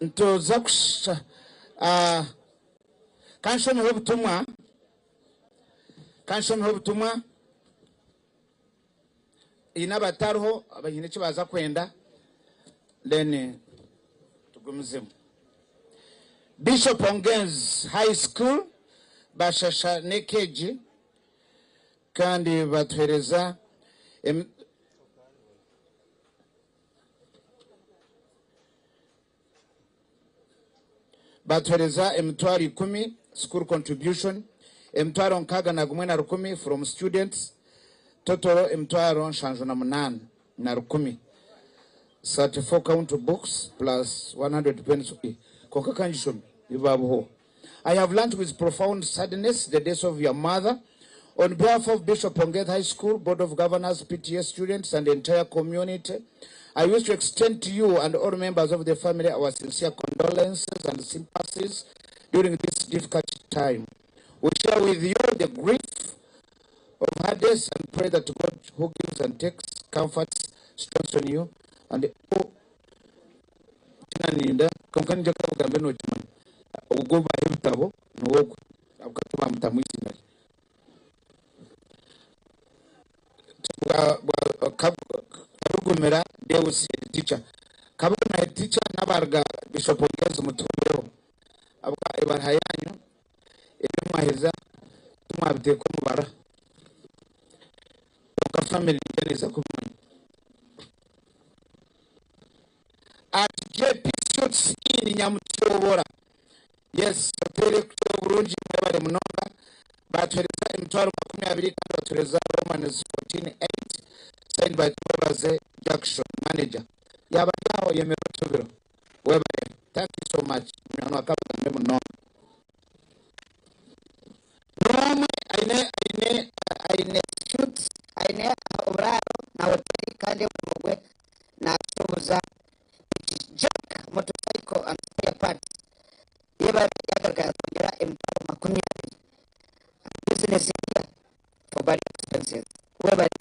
ntoza kusha kanshome ubutumwa inabataruho abahine cyo baza kwenda then tugumizemo. Bishop Ongenzi High School bashasha nekeji kandi batwereza emitwaro 10 school contribution, emitwaro nkaga na gumwe na 10 from students, total emitwaro 58 na 10, 34 count books plus 100 pence. I have learned with profound sadness the death of your mother. On behalf of Bishop Ongenzi High School, Board of Governors, PTA students, and the entire community, I wish to extend to you and all members of the family our sincere condolences and sympathies during this difficult time. We share with you the grief of her death and pray that God, who gives and takes, comforts, strengthens you, and kabugumira Deus teacher kabona teacher nabarga Bishop Ongenzi mutubero abwa ibarhayanyu ebimwaheza tumabite ko mubara ka family neza kumanya at JP Suits in Nyamutobora. Yes, tere kuto Burundi bari munonga batwereza emitwaro 20 kandi batwereza Romans 14:8 signed by Tobaze Jackson manager yaba yaho yemera tubiro webale. Thank you so much mwana akabaga muno nomwe aine shoot aine obraro na hoteli kandi mugwe na tubuza Jack motorcycle and spare parts yeba yagaga kugira emitwaro 20 business here for bad expenses webale.